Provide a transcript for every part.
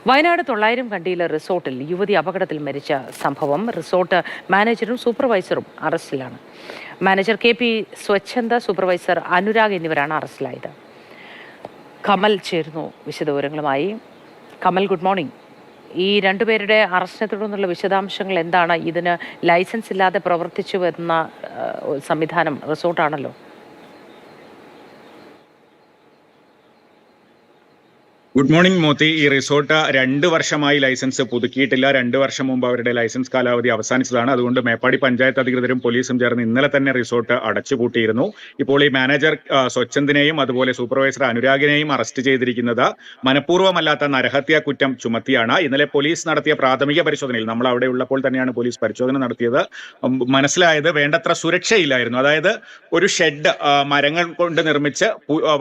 വയനാട് 900 കണ്ടിയിലെ റിസോർട്ടിൽ യുവതി അപകടത്തിൽ മരിച്ച സംഭവം റിസോർട്ട് മാനേജറും സൂപ്പർവൈസറും അറസ്റ്റിലാണ്. Manager KP Swachhanda, supervisor Anurag എന്നിവരാണ് അറസ്റ്റിലായത്. കമൽ ചേരുന്നു വിശദവിവരങ്ങളുമായി. Kamal, good morning. ഈ രണ്ടുപേരുടെ അറസ്റ്റിനെ തുടർന്നുള്ള വിശദാംശങ്ങൾ എന്താണ്? ഇതിന് ലൈസൻസ് ഇല്ലാതെ പ്രവർത്തിച്ചു വരുന്ന സംവിധാനം റിസോർട്ടാണല്ലോ. Good morning Moti. ഈ റിസോർട്ട് 2 വർഷമായി ലൈസൻസ് പുതുക്കിയിട്ടില്ല. 2 വർഷം മുമ്പ് അവരുടെ ലൈസൻസ് കാലാവധി അവസാനിച്ചതാണ്. അതുകൊണ്ട് മേപ്പാടി പഞ്ചായത്ത് അധികൃതരും പോലീസും ചേർന്ന് ഇന്നലെ തന്നെ റിസോർട്ട് അടച്ചുപൂട്ടിയിരുന്നു. ഇപ്പോൾ ഈ മാനേജർ സ്വച്ഛന്ദിനെയും അതുപോലെ സൂപ്പർവൈസർ അനുരാഗിനെയും അറസ്റ്റ് ചെയ്തിരിക്കുന്നത് മനഃപൂർവ്വമല്ലാത്ത നരഹത്യാ കുറ്റം ചുമത്തിയാണ്. ഇന്നലെ പോലീസ് നടത്തിയ പ്രാഥമിക പരിശോധനയിൽ, നമ്മൾ അവിടെ ഉള്ളപ്പോൾ തന്നെയാണ് പോലീസ് പരിശോധന നടത്തിയത്, മനസ്സിലായത് വേണ്ടത്ര സുരക്ഷയില്ലായിരുന്നു. അതായത് ഒരു ഷെഡ്, മരങ്ങൾ കൊണ്ട് നിർമ്മിച്ച്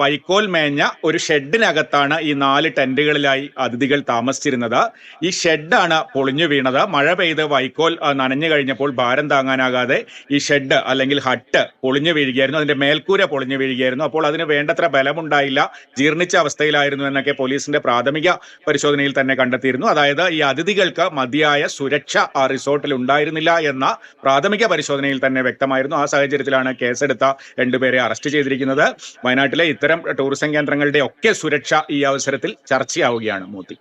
വൈക്കോൽ മേഞ്ഞ ഒരു ഷെഡിനകത്താണ് ഈ 4 ടെന്റുകളിലായി അതിഥികൾ താമസിച്ചിരുന്നത്. ഈ ഷെഡാണ് പൊളിഞ്ഞു വീണത്. മഴ പെയ്ത് വൈക്കോൽ നനഞ്ഞു കഴിഞ്ഞപ്പോൾ ഭാരം താങ്ങാനാകാതെ ഈ ഷെഡ് അല്ലെങ്കിൽ ഹട്ട് പൊളിഞ്ഞു വീഴുകയായിരുന്നു. അതിന്റെ മേൽക്കൂര പൊളിഞ്ഞു വീഴുകയായിരുന്നു. അപ്പോൾ അതിന് വേണ്ടത്ര ബലമുണ്ടായില്ല, ജീർണിച്ച അവസ്ഥയിലായിരുന്നു എന്നൊക്കെ പോലീസിന്റെ പ്രാഥമിക പരിശോധനയിൽ തന്നെ കണ്ടെത്തിയിരുന്നു. അതായത് ഈ അതിഥികൾക്ക് മതിയായ സുരക്ഷ ആ റിസോർട്ടിൽ ഉണ്ടായിരുന്നില്ല എന്ന പ്രാഥമിക പരിശോധനയിൽ തന്നെ വ്യക്തമായിരുന്നു. ആ സാഹചര്യത്തിലാണ് കേസെടുത്ത 2 പേരെ അറസ്റ്റ് ചെയ്തിരിക്കുന്നത്. വയനാട്ടിലെ ഇത്തരം ടൂറിസം കേന്ദ്രങ്ങളുടെ ഒക്കെ സുരക്ഷ ഈ അവസരത്തിൽ ചർച്ചയാവുകയാണ് മോദി.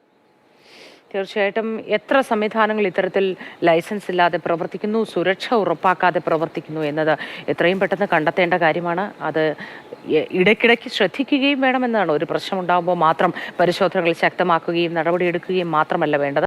തീർച്ചയായിട്ടും എത്ര സംവിധാനങ്ങൾ ഇത്തരത്തിൽ ലൈസൻസ് ഇല്ലാതെ പ്രവർത്തിക്കുന്നു, സുരക്ഷ ഉറപ്പാക്കാതെ പ്രവർത്തിക്കുന്നു എന്നത് എത്രയും പെട്ടെന്ന് കണ്ടെത്തേണ്ട കാര്യമാണ്. അത് ഇടയ്ക്കിടയ്ക്ക് ശ്രദ്ധിക്കുകയും വേണമെന്നാണ്. ഒരു പ്രശ്നമുണ്ടാകുമ്പോൾ മാത്രം പരിശോധനകൾ ശക്തമാക്കുകയും നടപടിയെടുക്കുകയും മാത്രമല്ല വേണ്ടത്.